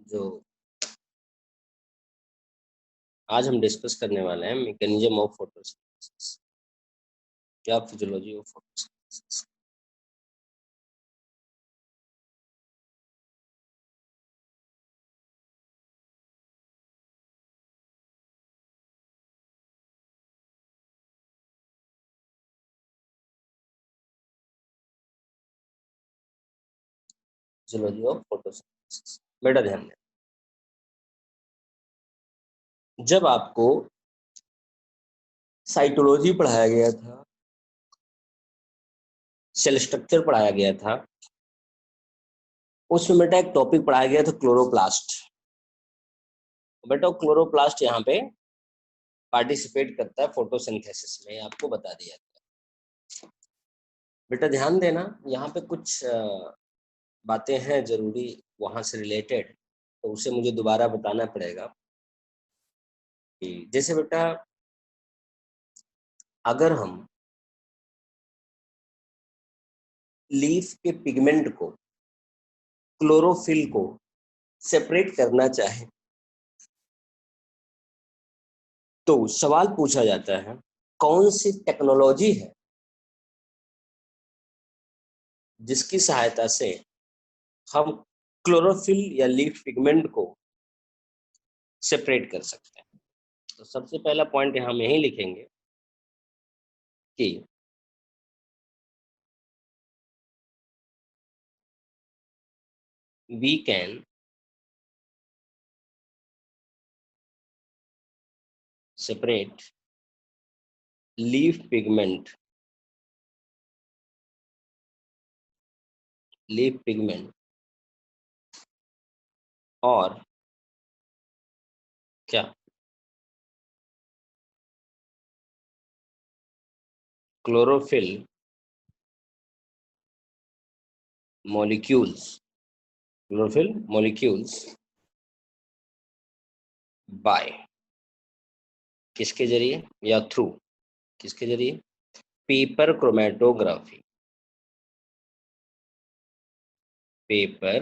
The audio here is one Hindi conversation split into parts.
जो आज हम डिस्कस करने वाले हैं मैकेनिज्म ऑफ फोटोसिंथेसिस या physiology of photosynthesis. Physiology of photosynthesis बेटा ध्यान दें, जब आपको साइटोलॉजी पढ़ाया गया था, सेल स्ट्रक्चर पढ़ाया गया था, उसमें बेटा एक टॉपिक पढ़ाया गया था क्लोरोप्लास्ट। बेटा क्लोरोप्लास्ट यहाँ पे पार्टिसिपेट करता है फोटोसिंथेसिस में, आपको बता दिया था। बेटा ध्यान देना, यहाँ पे कुछ बातें हैं जरूरी वहां से रिलेटेड, तो उसे मुझे दोबारा बताना पड़ेगा कि जैसे बेटा अगर हम लीफ के पिगमेंट को, क्लोरोफिल को सेपरेट करना चाहे तो सवाल पूछा जाता है कौन सी टेक्नोलॉजी है जिसकी सहायता से हम क्लोरोफिल या लीफ पिगमेंट को सेपरेट कर सकते हैं। तो सबसे पहला पॉइंट हम यही लिखेंगे कि we can separate leaf pigment और क्या क्लोरोफिल मॉलिक्यूल्स बाय किसके जरिए या थ्रू किसके जरिए paper chromatography paper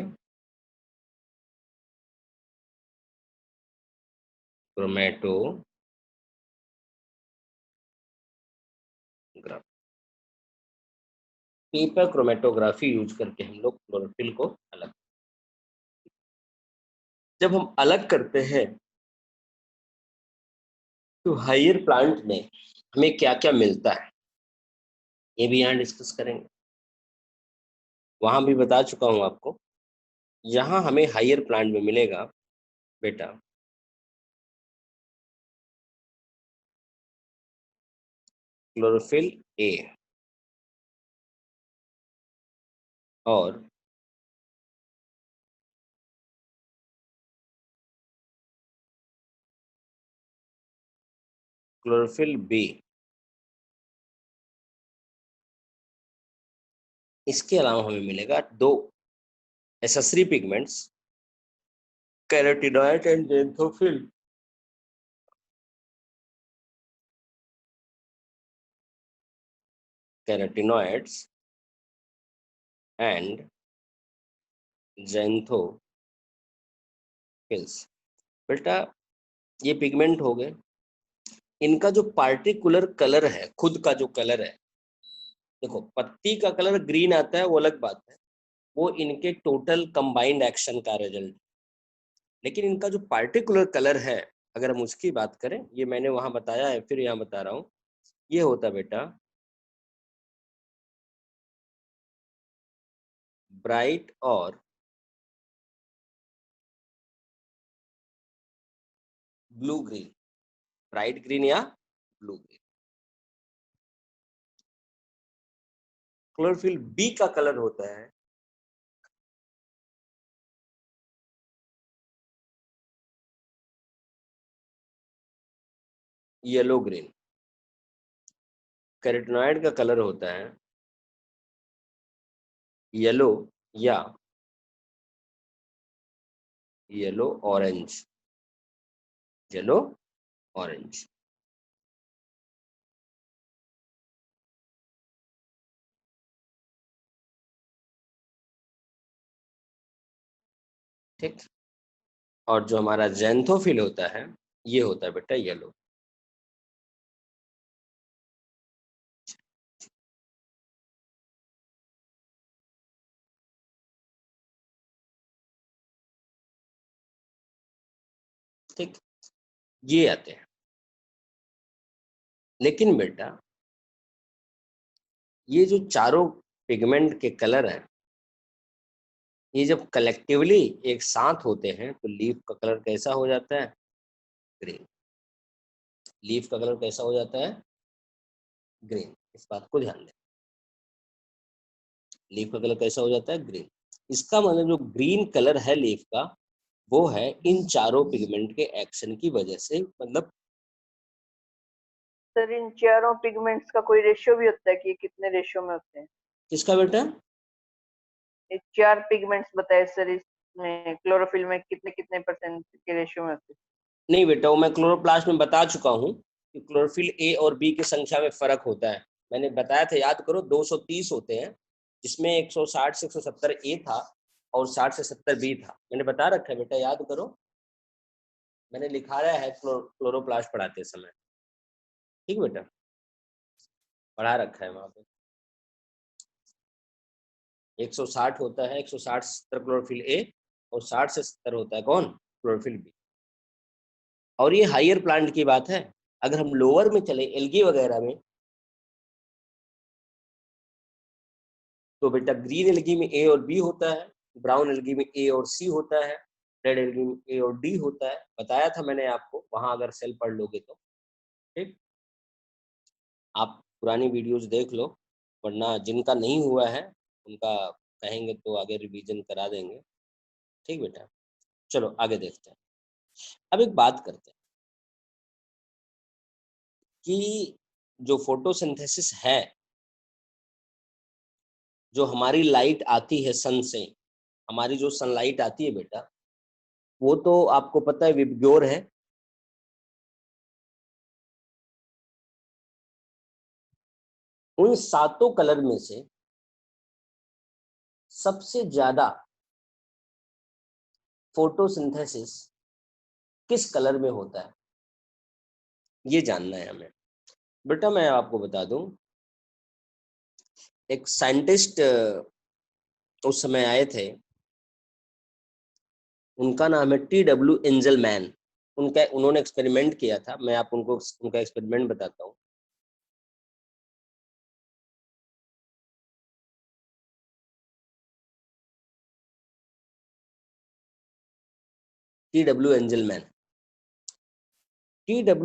chromatography use करके हम लोग क्लोरोफिल को अलग, जब हम अलग करते हैं तो हायर प्लांट में हमें क्या क्या मिलता है ये भी यहाँ डिस्कस करेंगे। वहां भी बता चुका हूं आपको, यहाँ हमें हायर प्लांट में मिलेगा बेटा क्लोरोफिल ए और क्लोरोफिल बी। इसके अलावा हमें मिलेगा दो accessory pigments, carotenoid and xanthophyll. Carotenoids and xanthophylls. बेटा ये पिगमेंट हो गए, इनका जो पार्टिकुलर कलर है, खुद का जो कलर है, देखो पत्ती का कलर ग्रीन आता है वो अलग बात है, वो इनके टोटल कंबाइंड एक्शन का रिजल्ट, लेकिन इनका जो पार्टिकुलर कलर है अगर हम उसकी बात करें, ये मैंने वहां बताया है फिर यहाँ बता रहा हूँ, ये होता बेटा ब्राइट और ब्लू ग्रीन, ब्राइट ग्रीन या ब्लू ग्रीन। क्लोरोफिल बी का कलर होता है येलो ग्रीन। कैरोटीनॉइड का कलर होता है येलो या येलो ऑरेंज, येलो ऑरेंज। ठीक, और जो हमारा ज़ैंथोफिल होता है ये होता है बेटा येलो। ठीक, ये आते हैं। लेकिन बेटा ये जो चारों पिगमेंट के कलर हैं, ये जब कलेक्टिवली एक साथ होते हैं तो लीफ का कलर कैसा हो जाता है? ग्रीन। लीफ का कलर कैसा हो जाता है? ग्रीन। इस बात को ध्यान दें। लीफ का कलर कैसा हो जाता है? ग्रीन। इसका मतलब जो ग्रीन कलर है लीफ का, वो है इन चारों पिगमेंट के एक्शन की वजह से। मतलब सर इन चारों पिगमेंट्स का कोई रेशियो भी होता है कि ये कितने रेशियो में होते हैं? किसका बेटा? ये 4 पिगमेंट्स बताए सर, इसमें क्लोरोफिल में कितने कितने परसेंट के रेशियो में होते हैं? नहीं बेटा, वो मैं क्लोरोप्लास्ट में बता चुका हूँ कि क्लोरोफिल ए और बी की संख्या में फर्क होता है। मैंने बताया था, याद करो, 230 होते हैं, जिसमें 160 से 170 ए था और 60 से 70 बी था। मैंने बता रखा है बेटा, याद करो, मैंने लिखा रहा है क्लोरोप्लास्ट पढ़ाते समय। ठीक बेटा, पढ़ा रखा है वहां पे। 160 होता है, 160 से 70 क्लोरोफिल ए और 60 से 70 होता है कौन? Chlorophyll B. और ये हायर प्लांट की बात है। अगर हम लोअर में चले, एल्गी वगैरह में, तो बेटा ग्रीन एल्गी में ए और बी होता है, ब्राउन एल्गी में ए और सी होता है, रेड एल्गी में ए और डी होता है। बताया था मैंने आपको, वहां अगर सेल पढ़ लोगे तो। ठीक, आप पुरानी वीडियोस देख लो, वरना जिनका नहीं हुआ है उनका कहेंगे तो आगे रिवीजन करा देंगे। ठीक बेटा, चलो आगे देखते हैं। अब एक बात करते हैं कि जो फोटोसिंथेसिस है, जो हमारी लाइट आती है सन से, हमारी जो सनलाइट आती है बेटा, वो तो आपको पता है विबग्योर है। उन सातों कलर में से सबसे ज्यादा फोटोसिंथेसिस किस कलर में होता है, ये जानना है हमें। बेटा मैं आपको बता दूं, एक साइंटिस्ट उस समय आए थे, उनका नाम है TW एंजलमैन। उन्होंने एक्सपेरिमेंट किया था, मैं आप उनको उनका एक्सपेरिमेंट बताता हूँ। टी डब्ल्यू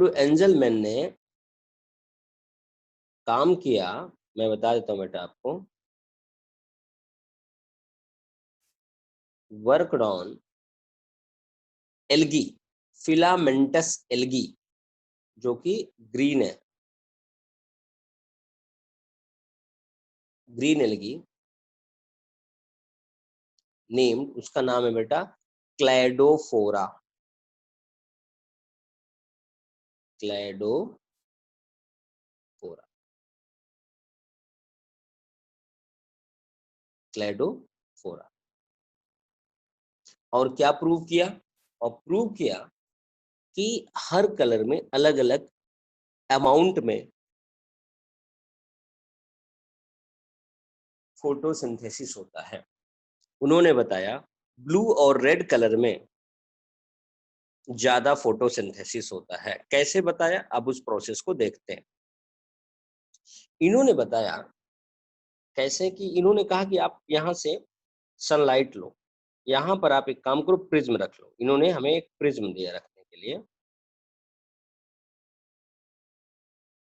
एंजलमैन ने काम किया, मैं बता देता हूँ बेटा आपको। Worked on algae, filamentous algae, जो कि ग्रीन है, ग्रीन एल्गी। नेम्ड, उसका नाम है बेटा क्लैडोफोरा। क्लैडोफोरा। क्लैडोफोरा। और क्या प्रूव किया? और प्रूव किया कि हर कलर में अलग अलग अमाउंट में फोटोसिंथेसिस होता है। उन्होंने बताया ब्लू और रेड कलर में ज्यादा फोटोसिंथेसिस होता है। कैसे बताया? अब उस प्रोसेस को देखते हैं। इन्होंने बताया कैसे, कि इन्होंने कहा कि आप यहाँ से सनलाइट लो, यहाँ पर आप एक काम करो, प्रिज्म रख लो। इन्होंने हमें एक प्रिज्म दिया रखने के लिए।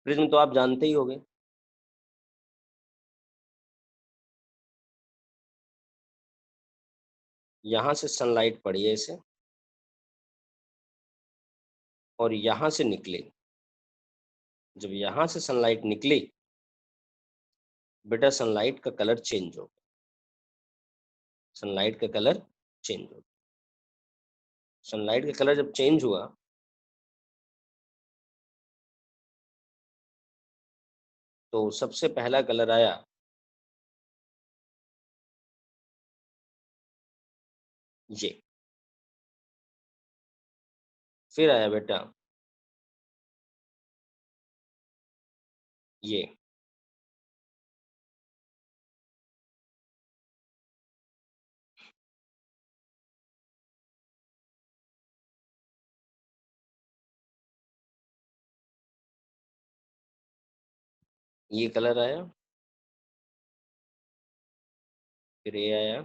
प्रिज्म तो आप जानते ही होंगे, यहाँ से सनलाइट पड़ी है इसे और यहाँ से निकली। जब यहाँ से सनलाइट निकली बेटा, सनलाइट का कलर चेंज हो गया। सनलाइट का कलर चेंज हो गया। सनलाइट का कलर जब चेंज हुआ तो सबसे पहला कलर आया ये। फिर आया बेटा ये कलर आया, फिर ये आया,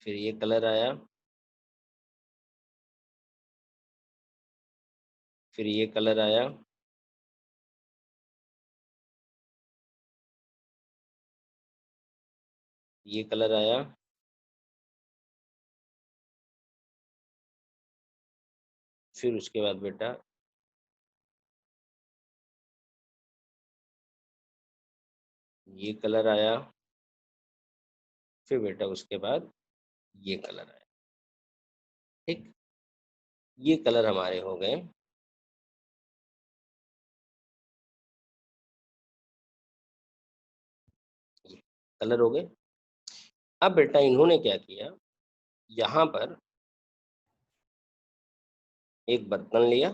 फिर ये कलर आया, फिर ये कलर आया, ये कलर आया, फिर उसके बाद बेटा ये कलर आया, फिर बेटा उसके बाद ये कलर आया। ठीक, ये कलर हमारे हो गए। ये कलर हो गए। अब बेटा इन्होंने क्या किया, यहाँ पर एक बर्तन लिया,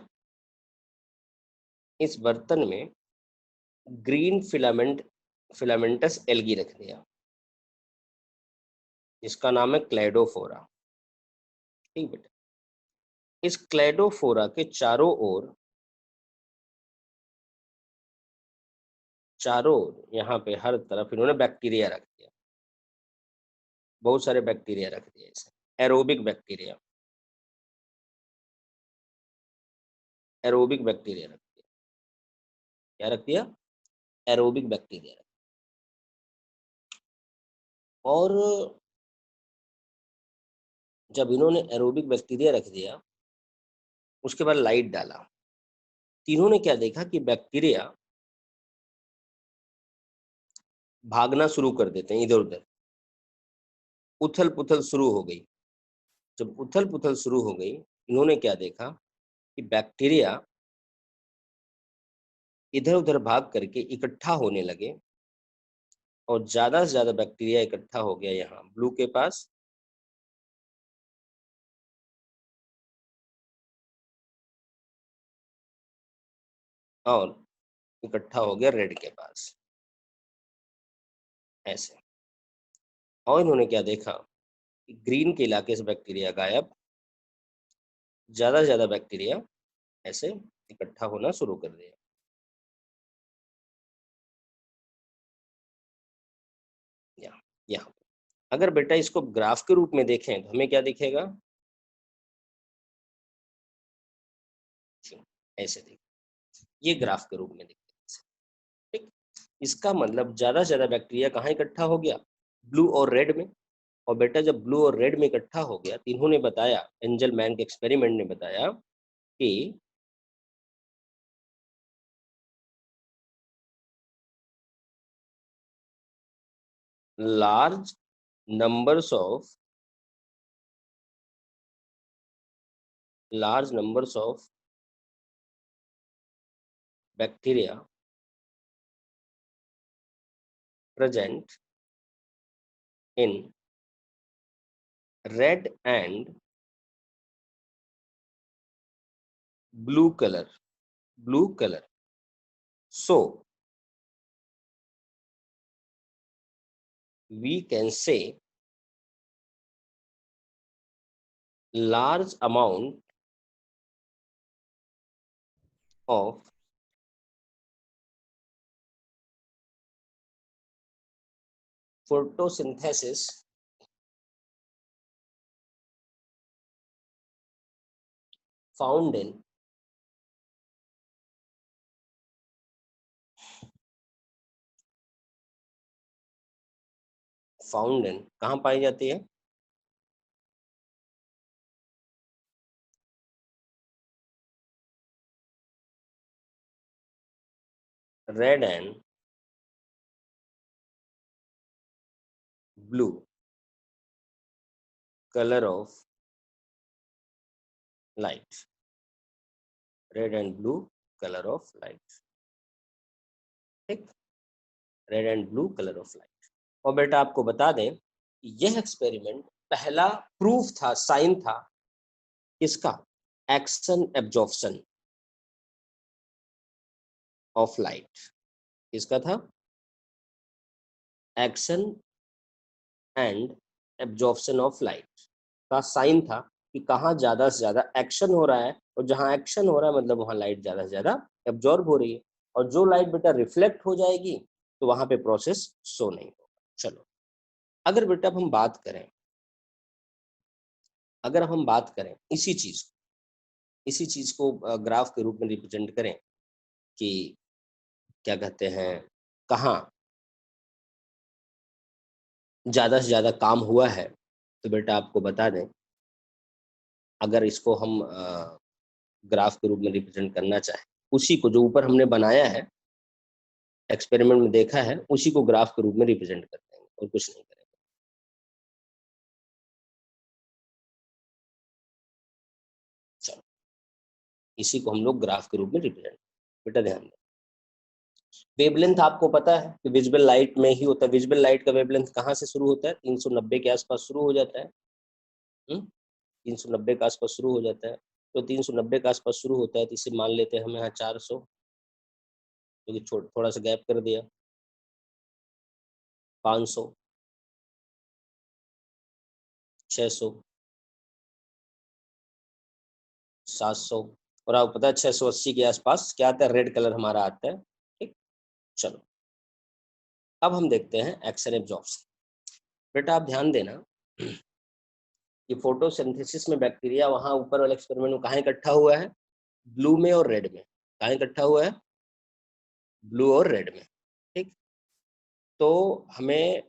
इस बर्तन में ग्रीन फिलामेंटस एल्गी रख दिया, इसका नाम है क्लेडोफोरा। ठीक बेटा, इस क्लेडोफोरा के चारों ओर यहाँ पे हर तरफ इन्होंने बैक्टीरिया रख दिया, बहुत सारे बैक्टीरिया रख दिए, इसे एरोबिक बैक्टीरिया, एरोबिक बैक्टीरिया रख दिया। क्या रख दिया? एरोबिक बैक्टीरिया रख दिया। और जब इन्होंने एरोबिक बैक्टीरिया रख दिया, उसके बाद लाइट डाला, तो इन्होंने क्या देखा कि बैक्टीरिया भागना शुरू कर देते हैं इधर उधर, उथल पुथल शुरू हो गई। जब उथल पुथल शुरू हो गई, इन्होंने क्या देखा कि बैक्टीरिया इधर उधर भाग करके इकट्ठा होने लगे, और ज्यादा से ज्यादा बैक्टीरिया इकट्ठा हो गया यहाँ ब्लू के पास, और इकट्ठा हो गया रेड के पास, ऐसे। और इन्होंने क्या देखा कि ग्रीन के इलाके से बैक्टीरिया गायब, ज्यादा से ज्यादा बैक्टीरिया ऐसे इकट्ठा होना शुरू कर दिया। यहाँ अगर बेटा इसको ग्राफ के रूप में देखें तो हमें क्या दिखेगा, ऐसे दिखेगा, ये ग्राफ के रूप में दिखेगा। ठीक, इसका मतलब ज्यादा से ज्यादा बैक्टीरिया कहाँ इकट्ठा हो गया, ब्लू और रेड में। और बेटा जब ब्लू और रेड में इकट्ठा हो गया, तो इन्होंने बताया, एंजल मैन के एक्सपेरिमेंट ने बताया कि large numbers of bacteria present in red and blue color. So we can say large amount of photosynthesis found in कहाँ पाई जाती है, red and blue colour of light, red and blue colour of light, ठीक, red and blue colour of light. और बेटा आपको बता दें यह एक्सपेरिमेंट पहला प्रूफ था, साइन था किसका, एक्शन एब्जॉर्प्शन ऑफ लाइट, किसका था, action and absorption of light का साइन था कि कहाँ ज्यादा से ज्यादा एक्शन हो रहा है, और जहाँ एक्शन हो रहा है मतलब वहाँ लाइट ज्यादा से ज्यादा एब्जॉर्ब हो रही है, और जो लाइट बेटा रिफ्लेक्ट हो जाएगी तो वहां पे प्रोसेस शो नहीं होगा। चलो अगर बेटा अब हम बात करें, अगर अब हम बात करें इसी चीज को ग्राफ के रूप में रिप्रेजेंट करें कि क्या कहते हैं, कहाँ ज्यादा से ज्यादा काम हुआ है, तो बेटा आपको बता दें अगर इसको हम ग्राफ के रूप में रिप्रेजेंट करना चाहें, उसी को जो ऊपर हमने बनाया है एक्सपेरिमेंट में देखा है उसी को ग्राफ के रूप में रिप्रेजेंट करते हैं और कुछ नहीं करेंगे। चलो इसी को हम लोग ग्राफ के रूप में रिप्रेजेंट, बेटा ध्यान दें वेवलेंथ आपको पता है कि विजिबल लाइट में ही होता है, विजिबल लाइट का वेवलेंथ कहाँ से शुरू होता है, 390 के आसपास शुरू हो जाता है, 390 के आसपास शुरू हो जाता है, तो 390 के आसपास शुरू होता है तो इसे मान लेते हैं हम यहाँ 400, क्योंकि थोड़ा सा गैप कर दिया, 500, 600, 700, और आपको पता है 680 के आसपास क्या आता है, रेड कलर हमारा आता है, ठीक। चलो अब हम देखते हैं एक्शन एब्जॉर्प्शन। बेटा आप ध्यान देना कि फोटोसिंथेसिस में बैक्टीरिया वहां ऊपर वाले एक्सपेरिमेंट में कहाँ इकट्ठा हुआ है, ब्लू में और रेड में, कहाँ इकट्ठा हुआ है, ब्लू और रेड में, ठीक। तो हमें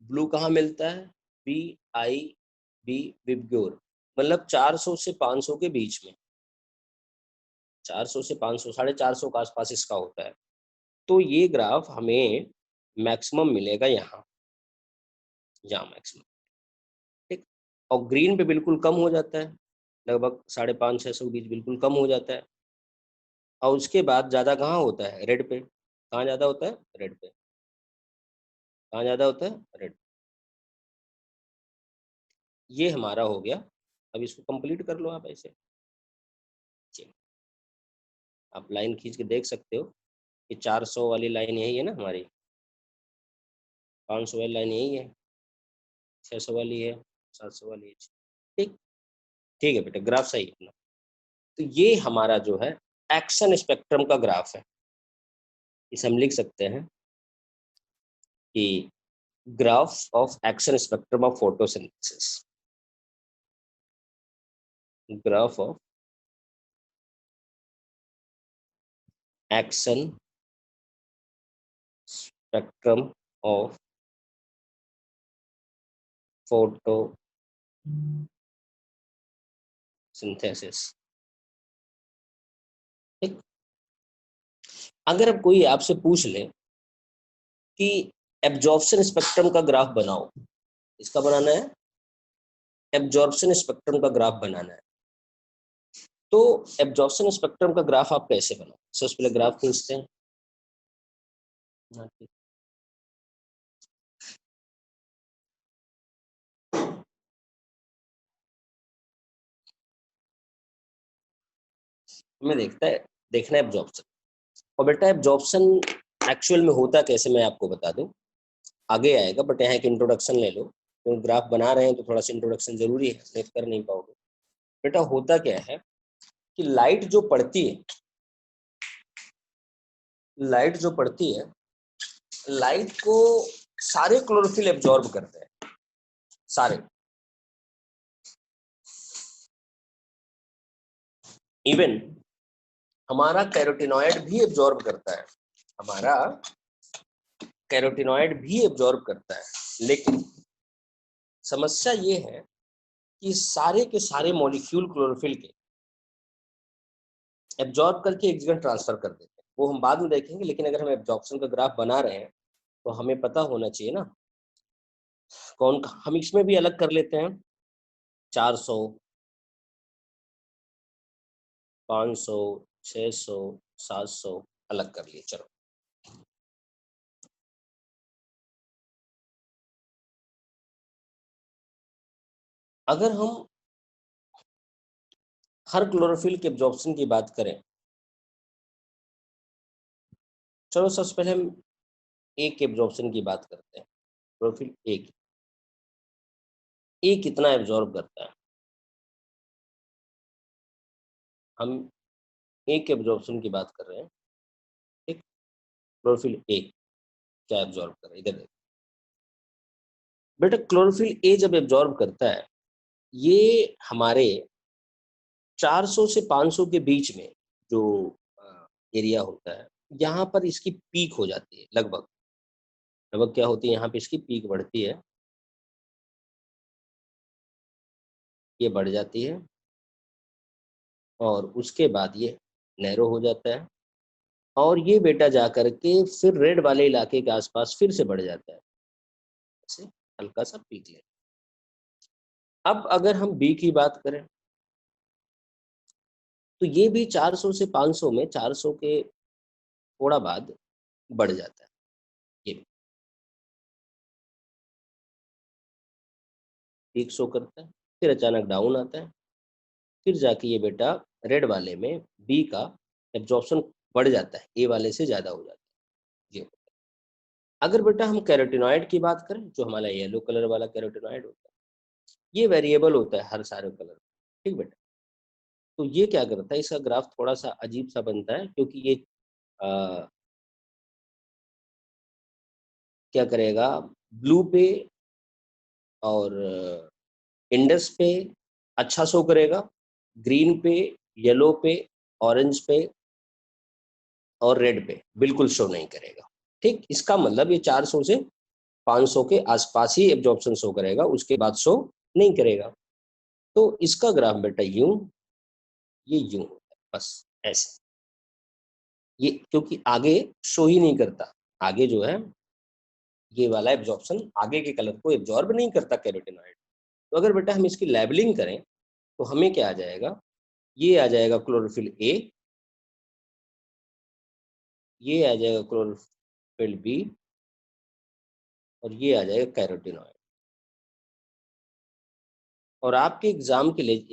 ब्लू कहाँ मिलता है, BIB विबग्योर, मतलब 400 से 500 के बीच में, 400 से 500, 450 के आसपास इसका होता है। तो ये ग्राफ हमें मैक्सिमम मिलेगा यहाँ मैक्सिमम, ठीक। और ग्रीन पे बिल्कुल कम हो जाता है, लगभग 550-600 के बीच बिल्कुल कम हो जाता है, और उसके बाद ज़्यादा कहाँ होता है, रेड पे, कहाँ ज़्यादा होता है, रेड पे, कहाँ ज़्यादा होता है, रेड। ये हमारा हो गया, अब इसको कंप्लीट कर लो आप ऐसे, आप लाइन खींच के देख सकते हो कि 400 वाली लाइन यही है ना हमारी, 500 वाली लाइन यही है, 600 वाली है, 700 वाली है, ठीक, ठीक है बेटा ग्राफ सही है अपना। तो ये हमारा जो है एक्शन स्पेक्ट्रम का ग्राफ है, इसे हम लिख सकते हैं कि graph of action spectrum of photosynthesis, graph of action spectrum of photosynthesis, ठीक। अगर अब कोई आपसे पूछ ले कि एब्जॉर्प्शन स्पेक्ट्रम का ग्राफ बनाओ, इसका बनाना है, एब्जॉर्प्शन स्पेक्ट्रम का ग्राफ बनाना है, तो एब्जॉर्प्शन स्पेक्ट्रम का ग्राफ आप कैसे बनाओ, सबसे पहले ग्राफ खींचते हैं, हमें देखना है एब्जॉर्प्शन। और बेटा एब्जॉर्प्शन एक्चुअल में होता कैसे मैं आपको बता दूं, आगे आएगा, बट यहाँ एक इंट्रोडक्शन ले लो, क्योंकि ग्राफ बना रहे हैं तो थोड़ा सा इंट्रोडक्शन जरूरी है, नहीं कर नहीं पाओगे। बेटा होता क्या है कि लाइट जो पड़ती है, लाइट जो पड़ती है, लाइट को सारे क्लोरोफिल एब्जॉर्ब करते हैं, सारे, इवन हमारा कैरोटिनॉइड भी एब्जॉर्ब करता है, हमारा कैरोटिनॉइड भी एब्जॉर्ब करता है, लेकिन समस्या ये है कि सारे के सारे मॉलिक्यूल क्लोरोफिल के एब्जॉर्ब करके एक जगह ट्रांसफर कर देते हैं, वो हम बाद में देखेंगे, लेकिन अगर हम एब्जॉर्प्शन का ग्राफ बना रहे हैं तो हमें पता होना चाहिए ना कौन, हम इसमें भी अलग कर लेते हैं, 400, 500, 600, 700 अलग कर लिए। चलो अगर हम हर क्लोरोफिल के एब्जॉर्प्शन की बात करें, चलो सबसे पहले हम ए के एब्जॉर्प्शन की बात करते हैं। क्लोरोफिल ए कितना एब्जॉर्ब करता है? हम ए के एब्जॉर्प्शन की बात कर रहे हैं, ठीक। क्लोरोफिल ए क्या एब्जॉर्ब कर रहा है, इधर देखो बेटा। क्लोरोफिल ए जब एब्जॉर्ब करता है, ये हमारे 400 से 500 के बीच में जो एरिया होता है, यहाँ पर इसकी पीक हो जाती है। लगभग लगभग क्या होती है, यहाँ पे इसकी पीक बढ़ती है, ये बढ़ जाती है और उसके बाद ये नैरो हो जाता है और ये बेटा जा करके फिर रेड वाले इलाके के आसपास फिर से बढ़ जाता है, ऐसे हल्का सा पीक ले। अब अगर हम बी की बात करें तो ये भी 400 से 500 में 400 के थोड़ा बाद बढ़ जाता है, ये पीक शो करता है, फिर अचानक डाउन आता है, फिर जाके ये बेटा रेड वाले में बी का एब्जॉर्प्शन बढ़ जाता है, ए वाले से ज़्यादा हो जाता है। ये अगर बेटा हम कैरोटिनॉइड की बात करें, जो हमारा येलो कलर वाला कैरोटिनॉइड होता है, ये वेरिएबल होता है हर सारे कलर, ठीक बेटा। तो ये क्या करता है, इसका ग्राफ थोड़ा सा अजीब सा बनता है, क्योंकि ये आ, क्या करेगा, ब्लू पे और इंडस पे अच्छा शो करेगा, ग्रीन पे, येलो पे, ऑरेंज पे और रेड पे बिल्कुल शो नहीं करेगा, ठीक। इसका मतलब ये 400 से 500 के आसपास ही एब्जॉर्प्शन शो करेगा, उसके बाद शो नहीं करेगा। तो इसका ग्राफ बेटा यूं, ये यूं होता है, बस ऐसे। ये क्योंकि आगे शो ही नहीं करता, आगे जो है ये वाला एब्जॉर्प्शन आगे के कलर को एब्जॉर्ब नहीं करता कैरोटिनॉइड। तो अगर बेटा हम इसकी लेबलिंग करें तो हमें क्या आ जाएगा, ये आ जाएगा क्लोरोफिल ए, ये आ जाएगा क्लोरोफिल बी और ये आ जाएगा कैरोटिनॉइड। और आपके एग्जाम के लिए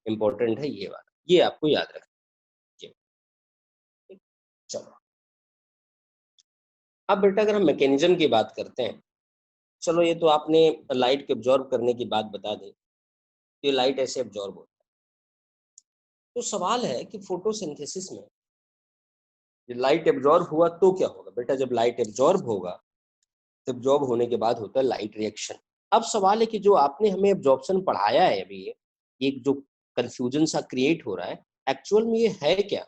इम्पोर्टेंट है ये वाला, ये आपको याद रखना। चलो अब बेटा अगर हम मैकेनिज्म की बात करते हैं, चलो ये तो आपने लाइट के एब्जॉर्ब करने की बात बता दी, ये लाइट ऐसे एब्जॉर्ब होता है। तो सवाल है कि फोटोसिंथेसिस में लाइट एब्जॉर्ब हुआ तो क्या होगा बेटा? जब लाइट एब्जॉर्ब होगा, एब्जॉर्ब होने के बाद होता है लाइट रिएक्शन। अब सवाल है कि जो आपने हमें एब्जॉर्प्शन पढ़ाया है अभी, ये जो कंफ्यूजन सा क्रिएट हो रहा है, एक्चुअल में ये है क्या?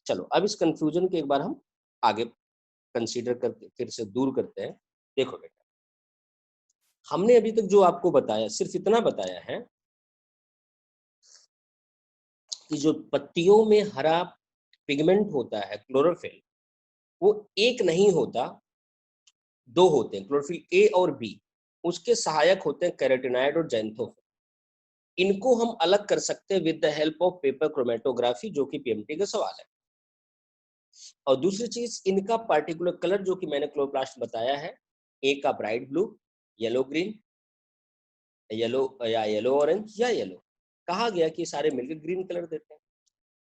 चलो अब इस कंफ्यूजन को एक बार हम आगे कंसीडर करके फिर से दूर करते हैं। देखो बेटा, हमने अभी तक जो आपको बताया सिर्फ इतना बताया है कि जो पत्तियों में हरा पिगमेंट होता है क्लोरोफिल, वो एक नहीं होता, दो होते हैं, क्लोरोफिल ए और बी। उसके सहायक होते हैं कैरोटिनॉइड और ज़ैंथोफिल। इनको हम अलग कर सकते हैं with the help of paper chromatography, जो कि पीएमटी का सवाल है। और दूसरी चीज, इनका पार्टिकुलर कलर जो कि मैंने क्लोरोप्लास्ट बताया है, ए का bright blue, yellow green, yellow या येलो ऑरेंज या येलो, कहा गया कि सारे मिलकर ग्रीन कलर देते हैं।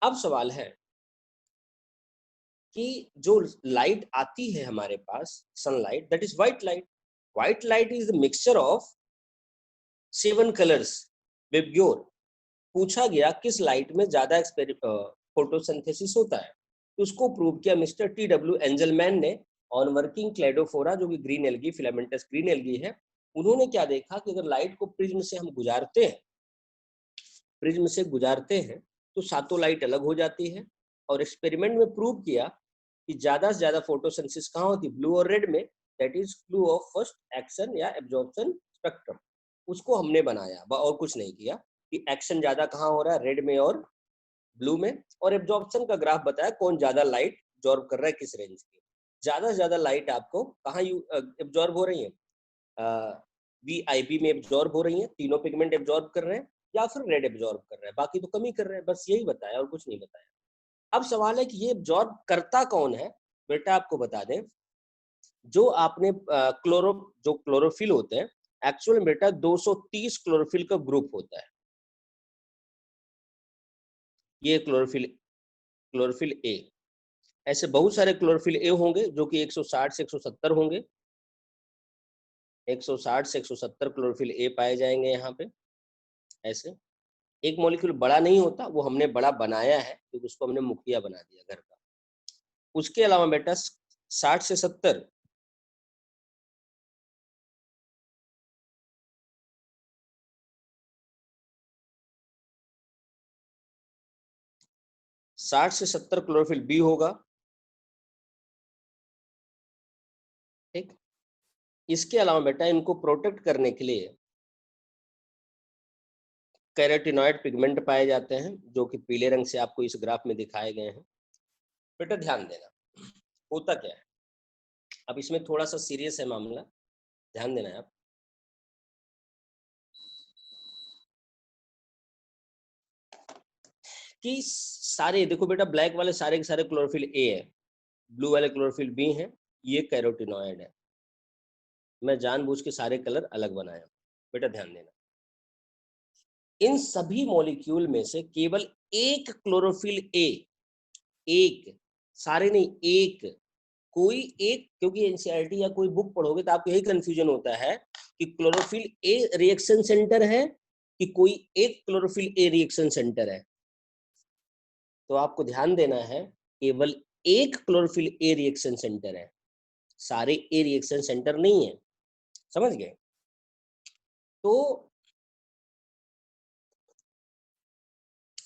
अब सवाल है कि जो लाइट आती है हमारे पास, sunlight, that is white light. White light is the mixture of 7 colours VIBGYOR. पूछा गया किस लाइट में ज्यादा फोटोसिंथेसिस होता है, तो उसको प्रूव किया मिस्टर टी.डब्ल्यू. एंजलमैन ने ऑन वर्किंग क्लेडोफोरा, जो कि green algae, filamentous green algae है। उन्होंने क्या देखा कि अगर लाइट को प्रिज्म से हम गुजारते हैं, प्रिज्म से गुजारते हैं तो सातों लाइट अलग हो जाती है। और एक्सपेरिमेंट में प्रूव किया कि ज्यादा से ज्यादा फोटोसिंथेसिस कहाँ होती, ब्लू और रेड में। That is clue of first action या एब्जॉर्प्शन स्पेक्ट्रम। उसको हमने बनाया और कुछ नहीं किया कि एक्शन ज्यादा कहाँ हो रहा है, रेड में और ब्लू में। और एब्जॉर्प्शन का ग्राफ बताया कौन ज्यादा लाइट एब्जॉर्ब कर रहा है, किस रेंज की। ज्यादा से ज्यादा लाइट आपको कहाँ एब्जॉर्ब हो रही है, वी आई बी में एब्जॉर्ब हो रही है, तीनों पिगमेंट एब्जॉर्ब कर रहे हैं। या फिर रेड एब्जॉर्ब कर रहा है, बाकी तो कम ही कर रहा है, बस यही बताया और कुछ नहीं बताया। अब सवाल है कि ये एब्जॉर्ब करता कौन है। बेटा आपको बता दें, जो आपने जो क्लोरोफिल होते हैं, एक्चुअल में बेटा 230 क्लोरोफिल का ग्रुप होता है। ये क्लोरोफिल ए, ऐसे बहुत सारे क्लोरोफिल ए होंगे जो कि 160 से 170 होंगे, 160 से 170 क्लोरोफिल ए पाए जाएंगे यहाँ पे। ऐसे एक मॉलिक्यूल बड़ा नहीं होता, वो हमने बड़ा बनाया है क्योंकि उसको हमने मुखिया बना दिया घर का। उसके अलावा बेटा 60 से 70 60 से 70 क्लोरोफिल बी होगा। ठीक, इसके अलावा बेटा इनको प्रोटेक्ट करने के लिए कैरोटिनॉइड पिगमेंट पाए जाते हैं, जो कि पीले रंग से आपको इस ग्राफ में दिखाए गए हैं। बेटा ध्यान देना, होता क्या है, अब इसमें थोड़ा सा सीरियस है मामला, ध्यान देना है आप। कि सारे देखो बेटा, ब्लैक वाले सारे के सारे क्लोरोफिल ए है, ब्लू वाले क्लोरोफिल बी है, ये कैरोटिनॉइड है। मैं जानबूझ के सारे कलर अलग बनाया। बेटा ध्यान देना, इन सभी मॉलिक्यूल में से केवल एक क्लोरोफिल ए, एक, सारे नहीं, एक, कोई एक, क्योंकि एनसीईआरटी या कोई बुक पढ़ोगे तो आपको यही कंफ्यूजन होता है कि क्लोरोफिल ए रिएक्शन सेंटर है कि कोई एक क्लोरोफिल ए रिएक्शन सेंटर है। तो आपको ध्यान देना है, केवल एक क्लोरोफिल ए रिएक्शन सेंटर है, सारे ए रिएक्शन सेंटर नहीं है। समझ गए? तो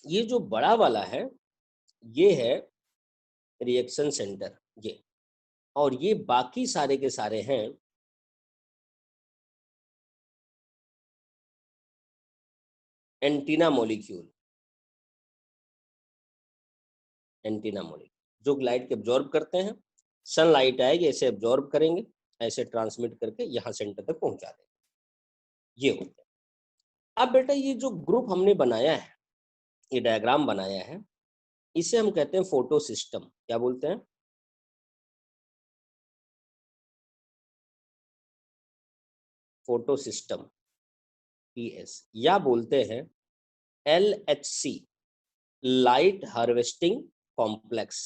ये जो बड़ा वाला है, ये है रिएक्शन सेंटर, ये, और ये बाकी सारे के सारे हैं एंटीना मॉलिक्यूल। एंटीना मॉलिक्यूल जो लाइट के एब्जॉर्ब करते हैं, सनलाइट आएगी ऐसे एब्जॉर्ब करेंगे, ऐसे ट्रांसमिट करके यहाँ सेंटर तक पहुंचा देंगे, ये होते हैं। अब बेटा ये जो ग्रुप हमने बनाया है, ये डायग्राम बनाया है, इसे हम कहते हैं फोटो सिस्टम। क्या बोलते हैं? फोटो सिस्टम, पीएस, या बोलते हैं LHC, light harvesting complex.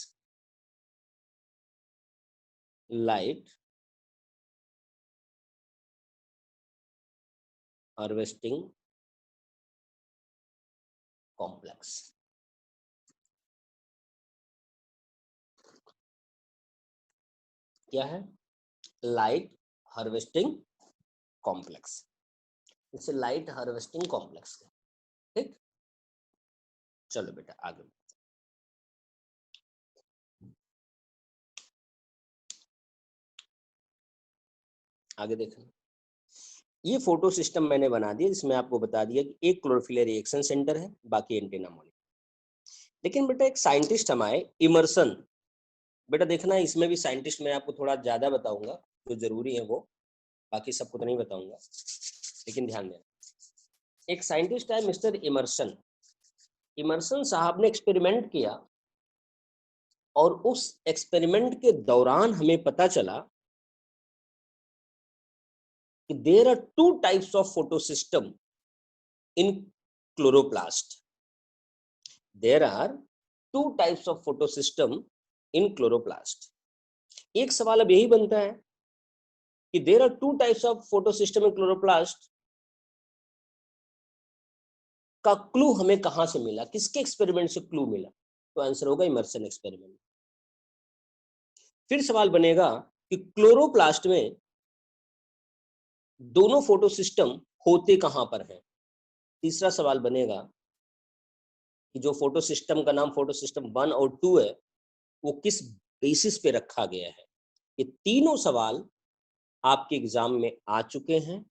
Light harvesting complex. क्या है? लाइट हार्वेस्टिंग कॉम्प्लेक्स, इसे लाइट हार्वेस्टिंग कॉम्प्लेक्स। ठीक, चलो बेटा आगे आगे देखना। ये फोटो सिस्टम मैंने बना दिया, जिसमें आपको बता दिया कि एक क्लोरोफिल रिएक्शन सेंटर है, बाकी एंटीना मॉलिक्यूल। लेकिन बेटा एक साइंटिस्ट हम आए, इमर्सन। बेटा देखना, इसमें भी साइंटिस्ट मैं आपको थोड़ा ज्यादा बताऊंगा, जो जरूरी है वो, बाकी सबको तो नहीं बताऊंगा, लेकिन ध्यान देना। एक साइंटिस्ट है मिस्टर इमर्सन। इमर्सन साहब ने एक्सपेरिमेंट किया, और उस एक्सपेरिमेंट के दौरान हमें पता चला कि there are two types of photo system in chloroplast. There are two types of photo system in chloroplast. एक सवाल अब यही बनता है कि there are two types of photo system in chloroplast का क्लू हमें कहां से मिला, किसके एक्सपेरिमेंट से क्लू मिला? तो आंसर होगा इमर्सन एक्सपेरिमेंट। फिर सवाल बनेगा कि क्लोरोप्लास्ट में दोनों फोटो सिस्टम होते कहां पर हैं? तीसरा सवाल बनेगा कि जो फोटो सिस्टम का नाम फोटो सिस्टम 1 और 2 है, वो किस बेसिस पे रखा गया है? ये तीनों सवाल आपके एग्जाम में आ चुके हैं,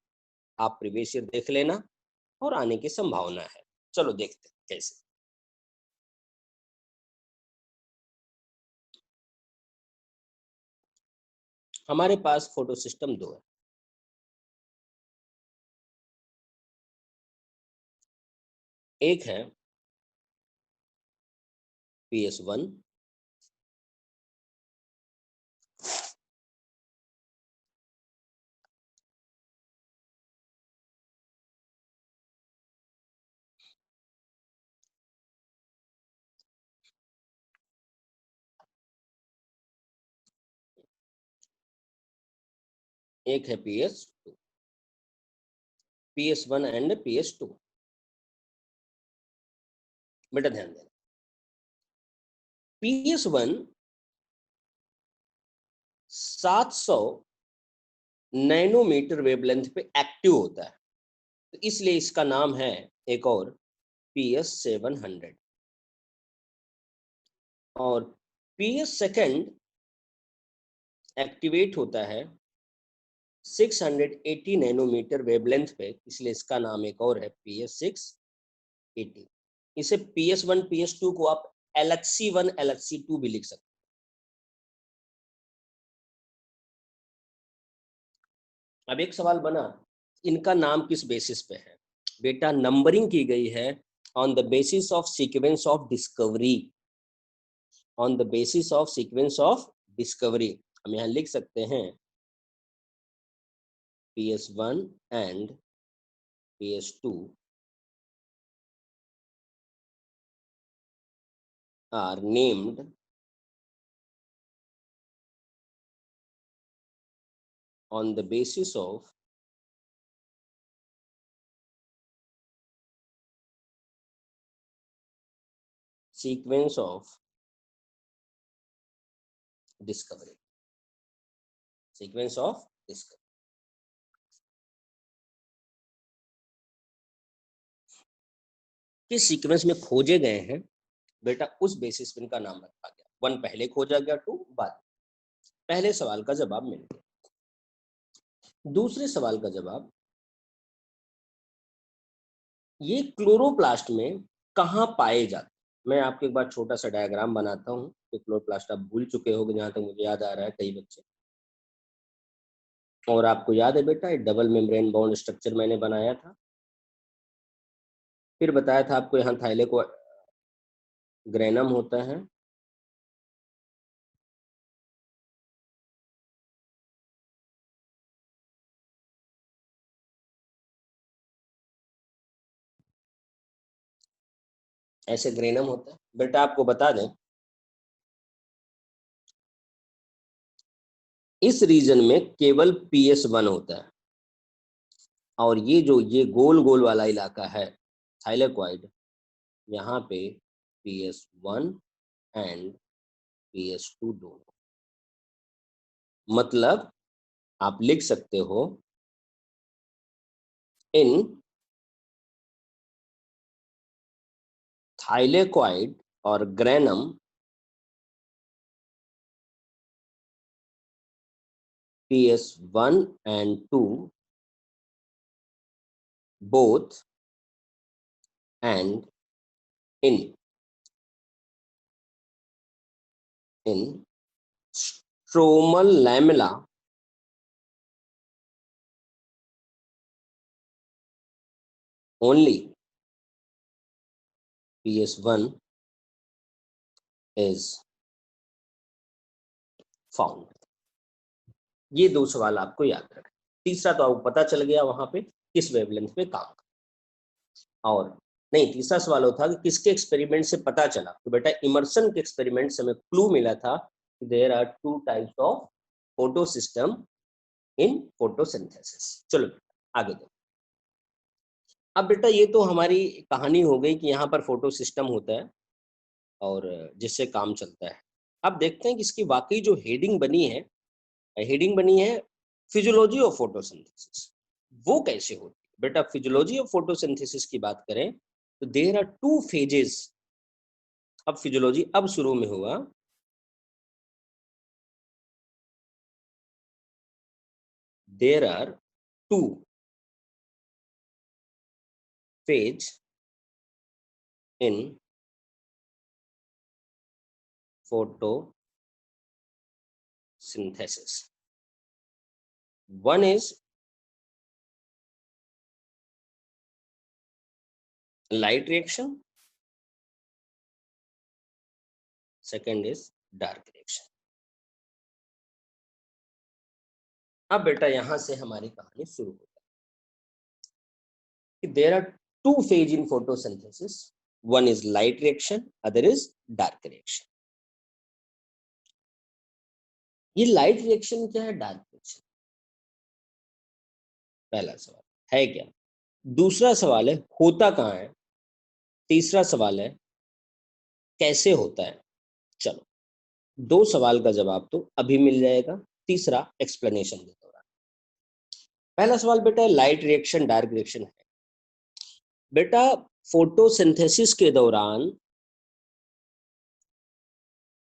आप प्रीवियस ईयर देख लेना, और आने की संभावना है। चलो देखते हैं कैसे। हमारे पास फोटो सिस्टम 2 है। एक है PS1, एक है PS2, PS1 एंड PS2। बेटा ध्यान देना, PS1 700 नैनोमीटर वेवलेंथ पे एक्टिव होता है, तो इसलिए इसका नाम है एक और PS700। और PS सेकंड एक्टिवेट होता है 680 नैनोमीटर वेवलेंथ पे, इसलिए इसका नाम एक और है PS680। इसे PS1 PS2 को आप LHC1 LHC2 भी लिख सकते हैं। अब एक सवाल बना, इनका नाम किस बेसिस पे है? बेटा नंबरिंग की गई है on the basis of sequence of discovery, on the basis of sequence of discovery. हम यहाँ लिख सकते हैं PS1 and PS2 are named on the basis of sequence of discovery, sequence of discovery। किस सीक्वेंस में खोजे गए हैं बेटा, उस बेसिस पे इनका नाम रखा गया। 1 पहले खोजा गया, 2 बाद। पहले सवाल का जवाब मिल गया। दूसरे सवाल का जवाब, ये क्लोरोप्लास्ट में कहाँ पाए जाते? मैं आपको एक बार छोटा सा डायग्राम बनाता हूँ कि क्लोरोप्लास्ट आप भूल चुके होंगे, जहाँ तक मुझे याद आ रहा है कई बच्चे। और आपको याद है बेटा, ये डबल मेम्ब्रेन बॉन्ड स्ट्रक्चर मैंने बनाया था, फिर बताया था आपको यहाँ थाइलेको ग्रेनम होता है, ऐसे ग्रेनम होता है। बेटा आपको बता दें, इस रीजन में केवल PS1 होता है, और ये जो ये गोल गोल वाला इलाका है थाइलेक्वाइड, यहाँ पे PS1 एंड PS2 दोनों। मतलब आप लिख सकते हो इन थाइलेक्वाइड और granum PS1 and 2 both and in stromal lamella only PS1 is found। ये दो सवाल आपको याद रखें। तीसरा तो आपको पता चल गया वहां पे किस वेवलेंथ पे काम कर, और नहीं, तीसरा सवाल होता कि किसके एक्सपेरिमेंट से पता चला, तो बेटा इमर्सन के एक्सपेरिमेंट से हमें क्लू मिला था कि there are 2 types of photo system in photosynthesis. चलो आगे देखो। अब बेटा ये तो हमारी कहानी हो गई कि यहाँ पर फोटो सिस्टम होता है और जिससे काम चलता है। अब देखते हैं कि इसकी वाकई जो हेडिंग बनी है फिजियोलॉजी ऑफ फोटोसिंथेसिस, वो कैसे होती है। बेटा फिजियोलॉजी ऑफ फोटोसिंथेसिस की बात करें तो देयर आर 2 फेजेस। अब फिजियोलॉजी अब शुरू में हुआ, there are 2 phase in photosynthesis। One is light reaction, second is dark reaction. अब बेटा यहां से हमारी कहानी शुरू होती है कि there are two phase in photosynthesis, one is light reaction, other is dark reaction. ये लाइट रिएक्शन क्या है, डार्क रिएक्शन? पहला सवाल है क्या, दूसरा सवाल है होता कहाँ है, तीसरा सवाल है कैसे होता है। चलो, दो सवाल का जवाब तो अभी मिल जाएगा, तीसरा एक्सप्लेनेशन के दौरान। पहला सवाल बेटा लाइट रिएक्शन डार्क रिएक्शन है। बेटा फोटोसिंथेसिस के दौरान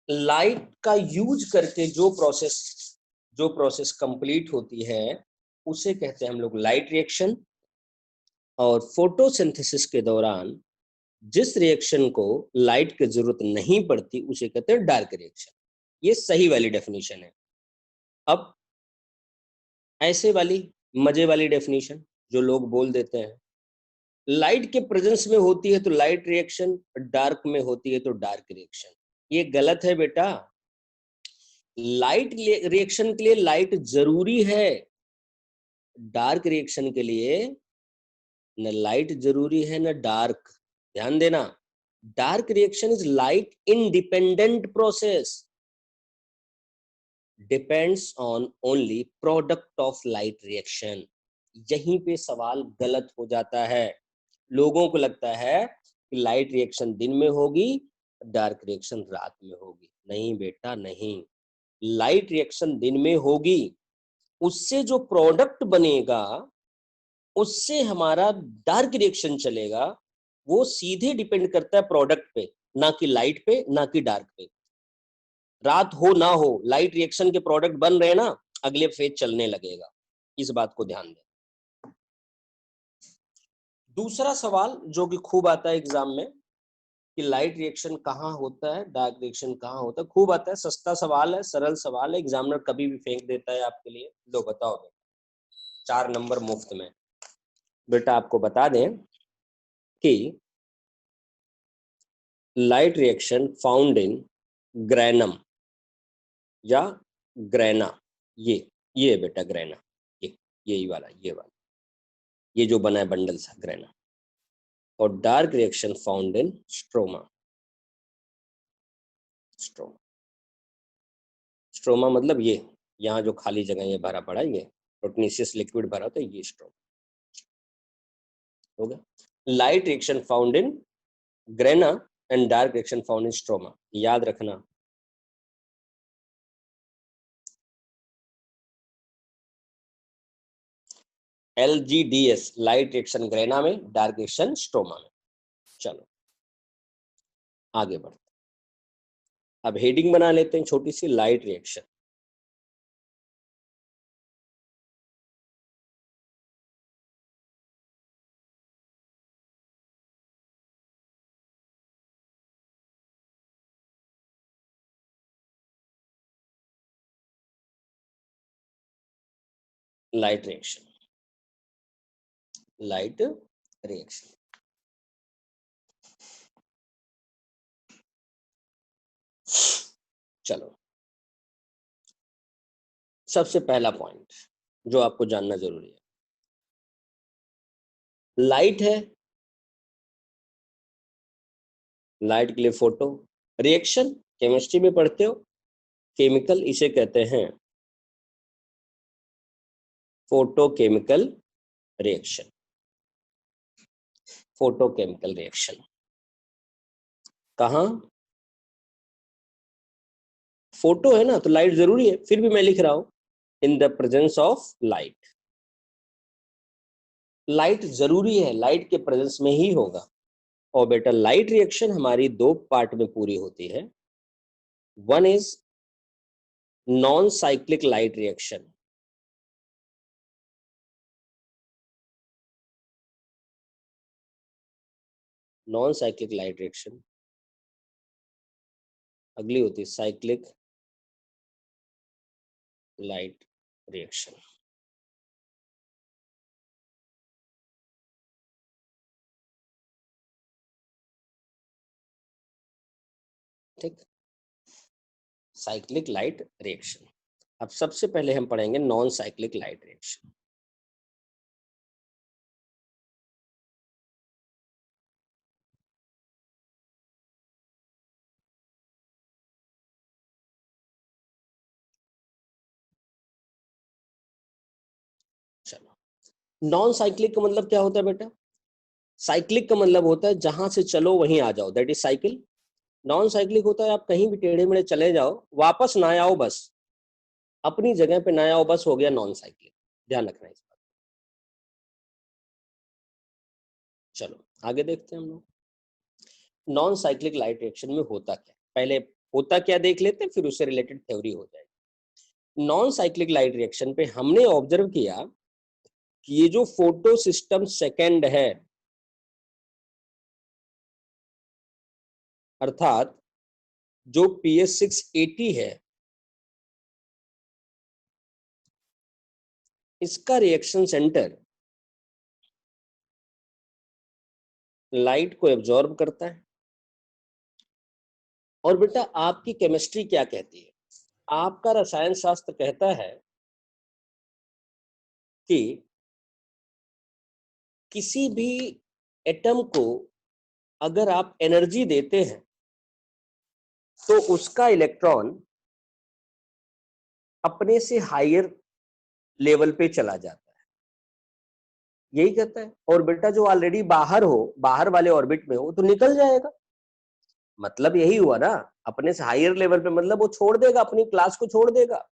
लाइट का यूज करके जो प्रोसेस कंप्लीट होती है उसे कहते हैं हम लोग लाइट रिएक्शन, और फोटोसिंथेसिस के दौरान जिस रिएक्शन को लाइट की जरूरत नहीं पड़ती उसे कहते हैं डार्क रिएक्शन। ये सही वाली डेफिनेशन है। अब ऐसे वाली मजे वाली डेफिनेशन जो लोग बोल देते हैं लाइट के प्रेजेंस में होती है तो लाइट रिएक्शन, डार्क में होती है तो डार्क रिएक्शन, ये गलत है बेटा। लाइट रिएक्शन के लिए लाइट जरूरी है, डार्क रिएक्शन के लिए न लाइट जरूरी है न डार्क। ध्यान देना, dark reaction is light independent process, depends on only product of light reaction. यहीं पे सवाल गलत हो जाता है। लोगों को लगता है कि लाइट रिएक्शन दिन में होगी, डार्क रिएक्शन रात में होगी। नहीं बेटा नहीं, लाइट रिएक्शन दिन में होगी, उससे जो प्रोडक्ट बनेगा उससे हमारा डार्क रिएक्शन चलेगा। वो सीधे डिपेंड करता है प्रोडक्ट पे, ना कि लाइट पे ना कि डार्क पे। रात हो ना हो, लाइट रिएक्शन के प्रोडक्ट बन रहे हैं ना, अगले फेज चलने लगेगा। इस बात को ध्यान दें। दूसरा सवाल जो कि खूब आता है एग्जाम में कि लाइट रिएक्शन कहाँ होता है, डार्क रिएक्शन कहाँ होता है, खूब आता है। सस्ता सवाल है, सरल सवाल है, एग्जामिनर कभी भी फेंक देता है आपके लिए। लो बताओ बेटा, 4 नंबर मुफ्त में। बेटा आपको बता दें कि light reaction found in granum या ग्रैना, ये बेटा ग्रैना, यही वाला, ये जो बना है बंडल सा, ग्रैना। और dark reaction found in stroma. Stroma मतलब ये यहाँ जो खाली जगह ये भरा पड़ा है, ये प्रोटनीशियस लिक्विड भरा होता है, ये स्ट्रोमा हो गया। Light reaction found in grana and dark reaction found in stroma, याद रखना। LGDS, लाइट रिएक्शन ग्रेना में, डार्क रिएक्शन स्ट्रोमा में। चलो आगे बढ़ते, अब हेडिंग बना लेते हैं छोटी सी, light reaction. Light reaction, light reaction. चलो, सबसे पहला पॉइंट जो आपको जानना जरूरी है, लाइट है, लाइट के लिए फोटो रिएक्शन, केमिस्ट्री में पढ़ते हो, केमिकल, इसे कहते हैं फोटोकेमिकल रिएक्शन। फोटोकेमिकल रिएक्शन कहाँ, फोटो है ना तो लाइट जरूरी है, फिर भी मैं लिख रहा हूं in the presence of light. Light जरूरी है, लाइट के प्रेजेंस में ही होगा। और बेटा लाइट रिएक्शन हमारी दो पार्ट में पूरी होती है। One is non cyclic light reaction, non cyclic light reaction. अगली होती है साइक्लिक लाइट रिएक्शन। ठीक, साइक्लिक लाइट रिएक्शन। अब सबसे पहले हम पढ़ेंगे नॉन साइक्लिक लाइट रिएक्शन। चलो, नॉन साइक्लिक का मतलब क्या होता है बेटा? साइक्लिक का मतलब होता है जहां से चलो वहीं आ जाओ, that is cycle. Non cyclic होता है आप कहीं भी टेढ़े मेढ़े चले जाओ, वापस ना आओ, बस अपनी जगह पे ना आओ, बस हो गया नॉन साइक्लिक। ध्यान रखना इस बात। चलो आगे देखते हैं हम लोग नॉन साइक्लिक लाइट रिएक्शन में होता क्या। पहले होता क्या देख लेते हैं, फिर उससे रिलेटेड थ्योरी हो जाएगी। नॉन साइक्लिक लाइट रिएक्शन पे हमने ऑब्जर्व किया कि ये जो फोटो सिस्टम सेकंड है, अर्थात जो PS680 है, इसका रिएक्शन सेंटर लाइट को एब्जॉर्ब करता है। और बेटा आपकी केमिस्ट्री क्या कहती है? आपका रसायन शास्त्र कहता है कि किसी भी एटम को अगर आप एनर्जी देते हैं तो उसका इलेक्ट्रॉन अपने से हायर लेवल पे चला जाता है, यही कहता है। और बेटा जो ऑलरेडी बाहर हो, बाहर वाले ऑर्बिट में हो, तो निकल जाएगा। मतलब यही हुआ ना, अपने से हायर लेवल पे, मतलब वो छोड़ देगा, अपनी क्लास को छोड़ देगा।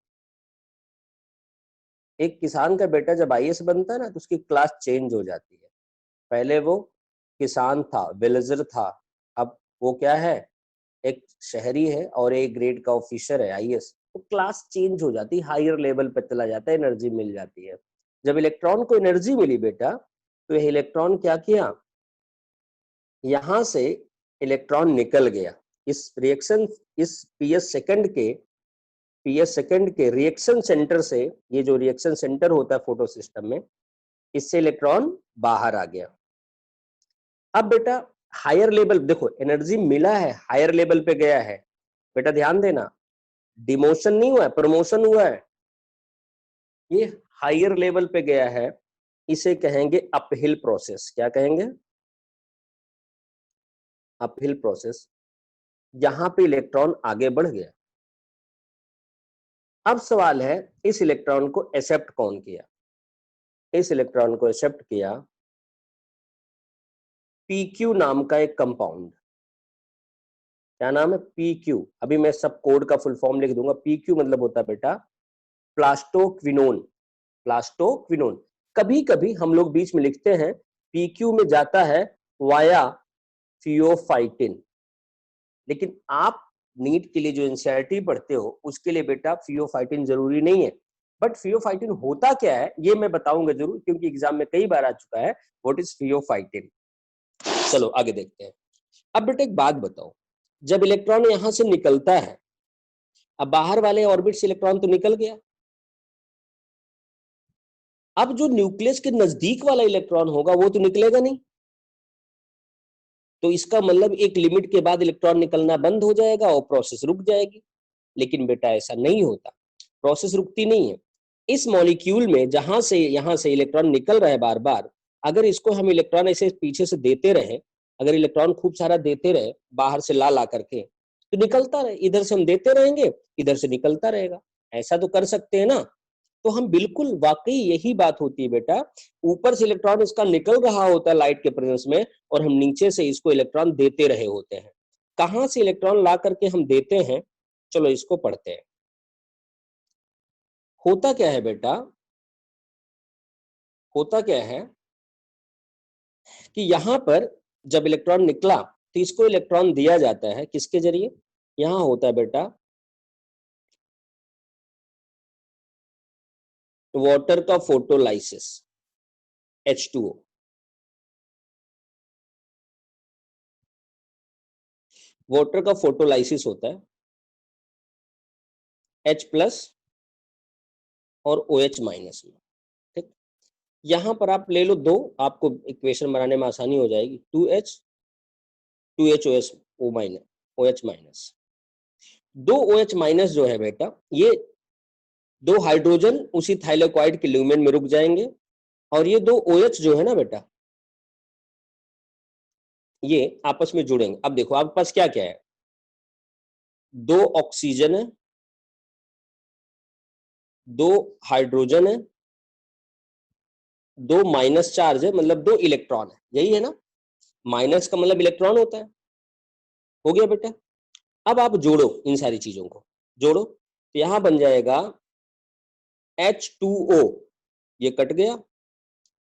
एक किसान का बेटा जब आईएएस बनता है ना, तो उसकी क्लास चेंज हो जाती है। पहले वो किसान था, विलेजर था, अब वो क्या है, एक शहरी है और एक ग्रेड का ऑफिसर है आईएएस। तो क्लास चेंज हो जाती है, हायर लेवल पे चला जाता है, एनर्जी मिल जाती है। जब इलेक्ट्रॉन को एनर्जी मिली बेटा, तो यह इलेक्ट्रॉन क्या किया, यहां से इलेक्ट्रॉन निकल गया। इस रिएक्शन, इस पीएस सेकंड के रिएक्शन सेंटर से, ये जो रिएक्शन सेंटर होता है फोटो सिस्टम में, इससे इलेक्ट्रॉन बाहर आ गया। अब बेटा हायर लेवल देखो, एनर्जी मिला है, हायर लेवल पे गया है। बेटा ध्यान देना, डिमोशन नहीं हुआ है, प्रमोशन हुआ है। ये हायर लेवल पे गया है, इसे कहेंगे अपहिल प्रोसेस। क्या कहेंगे? Uphill process. यहां पे इलेक्ट्रॉन आगे बढ़ गया। अब सवाल है, इस इलेक्ट्रॉन को एक्सेप्ट कौन किया? इस इलेक्ट्रॉन को एक्सेप्ट किया PQ नाम का एक कंपाउंड। क्या नाम है? PQ। अभी मैं सब कोड का फुल फॉर्म लिख दूंगा। PQ मतलब होता है बेटा प्लास्टोक्विनोन। प्लास्टोक्विनोन। कभी कभी हम लोग बीच में लिखते हैं PQ में जाता है वाया फियोफाइटिन, लेकिन आप नीट के लिए जो एनसीईआरटी पढ़ते हो उसके लिए बेटा फियोफाइटिन जरूरी नहीं है। बट फियोफाइटिन होता क्या है ये मैं बताऊंगा जरूर, क्योंकि एग्जाम में कई बार आ चुका है। What is pheophytin? चलो आगे देखते हैं। अब बेटा एक बात बताओ, जब इलेक्ट्रॉन यहां से निकलता है, अब बाहर वाले ऑर्बिट से इलेक्ट्रॉन तो निकल गया, अब जो न्यूक्लियस के नजदीक वाला इलेक्ट्रॉन होगा वो तो निकलेगा नहीं। तो इसका मतलब एक लिमिट के बाद इलेक्ट्रॉन निकलना बंद हो जाएगा और प्रोसेस रुक जाएगी। लेकिन बेटा ऐसा नहीं होता, प्रोसेस रुकती नहीं है। इस मॉलिक्यूल में जहां से यहां से इलेक्ट्रॉन निकल रहा है बार बार, अगर इसको हम इलेक्ट्रॉन ऐसे पीछे से देते रहे, अगर इलेक्ट्रॉन खूब सारा देते रहे बाहर से ला ला करके, तो निकलता रहे। इधर से हम देते रहेंगे, इधर से निकलता रहेगा। ऐसा तो कर सकते हैं ना? तो हम बिल्कुल वाकई यही बात होती है बेटा, ऊपर से इलेक्ट्रॉन इसका निकल रहा होता है लाइट के प्रेजेंस में, और हम नीचे से इसको इलेक्ट्रॉन देते रहे होते हैं। कहां से इलेक्ट्रॉन ला करके हम देते हैं, चलो इसको पढ़ते हैं। होता क्या है बेटा, होता क्या है कि यहां पर जब इलेक्ट्रॉन निकला तो इसको इलेक्ट्रॉन दिया जाता है किसके जरिए? यहां होता है बेटा वाटर का फोटोलाइसिस, H2O। वाटर का फोटोलाइसिस होता है H+ और OH- में। ठीक, यहां पर आप ले लो दो, आपको इक्वेशन बनाने में आसानी हो जाएगी। 2H 2HOS O-, OH-। दो OH माइनस जो है बेटा, ये दो हाइड्रोजन उसी थाइलेक्वाइड के ल्यूमेन में रुक जाएंगे, और ये दो OH जो है ना बेटा, ये आपस में जुड़ेंगे। अब देखो आपके पास क्या क्या है, दो ऑक्सीजन है, दो हाइड्रोजन है, दो माइनस चार्ज है, मतलब दो इलेक्ट्रॉन है, यही है ना। माइनस का मतलब इलेक्ट्रॉन होता है। हो गया बेटा। अब आप जोड़ो इन सारी चीजों को, जोड़ो तो यहां बन जाएगा H2O, ये कट गया,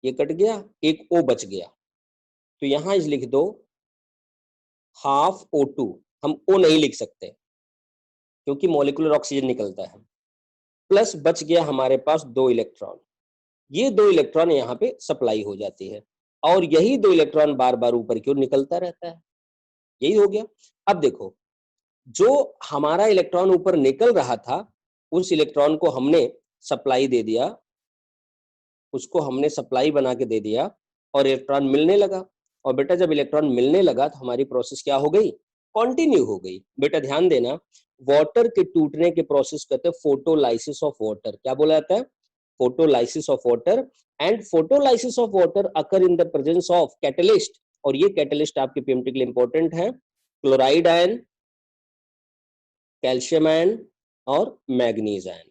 ये कट गया, एक O बच गया, तो यहां इस लिख दो हाफ O2। हम O नहीं लिख सकते क्योंकि मॉलिक्यूलर ऑक्सीजन निकलता है, प्लस बच गया हमारे पास दो इलेक्ट्रॉन। ये दो इलेक्ट्रॉन यहाँ पे सप्लाई हो जाती है, और यही दो इलेक्ट्रॉन बार बार ऊपर की ओर निकलता रहता है। यही हो गया। अब देखो, जो हमारा इलेक्ट्रॉन ऊपर निकल रहा था, उस इलेक्ट्रॉन को हमने सप्लाई दे दिया, उसको हमने सप्लाई बना के दे दिया, और इलेक्ट्रॉन मिलने लगा। और बेटा जब इलेक्ट्रॉन मिलने लगा तो हमारी प्रोसेस क्या हो गई, कंटिन्यू हो गई। बेटा ध्यान देना, वाटर के टूटने के प्रोसेस कहते हैं फोटोलाइसिस ऑफ वाटर। क्या बोला जाता है, photolysis of water. And photolysis of water occur in the presence of catalyst, और ये कैटलिस्ट आपके पीएमटी के लिए इंपॉर्टेंट है, क्लोराइड आयन, कैल्शियम आयन और मैग्नीज आयन।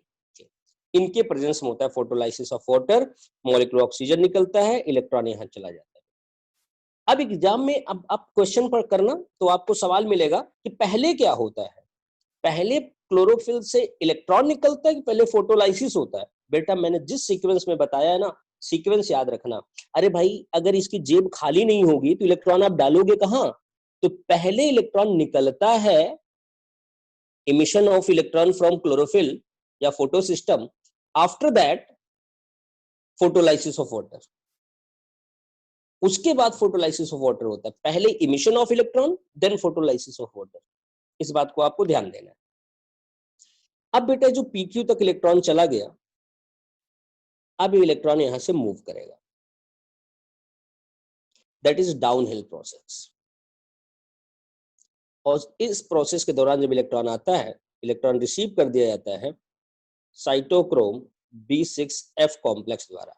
इनके प्रेजेंस में होता है photolysis of water, molecular oxygen निकलता है, इलेक्ट्रॉन यहां चला जाता है। अब एग्जाम में अब आप क्वेश्चन पर करना तो आपको सवाल मिलेगा कि पहले क्या होता है, पहले क्लोरोफिल से इलेक्ट्रॉन निकलता है कि पहले फोटोलाइसिस होता है। बेटा मैंने जिस सीक्वेंस में बताया है ना, सीक्वेंस याद रखना। अरे भाई अगर इसकी जेब खाली नहीं होगी तो इलेक्ट्रॉन आप डालोगे कहां, तो पहले इलेक्ट्रॉन निकलता है, emission of electron from chlorophyll या photosystem, after that photolysis of water, उसके बाद फोटोलाइसिस ऑफ वाटर होता है। पहले emission of electron, then photolysis of water. इस बात को आपको ध्यान देना है। अब बेटा जो PQ तक इलेक्ट्रॉन चला गया, अब ये इलेक्ट्रॉन यहां से मूव करेगा, दैट इज डाउनहिल प्रोसेस। और इस प्रोसेस के दौरान जब इलेक्ट्रॉन आता है, इलेक्ट्रॉन रिसीव कर दिया जाता है साइटोक्रोम B6F कॉम्प्लेक्स द्वारा।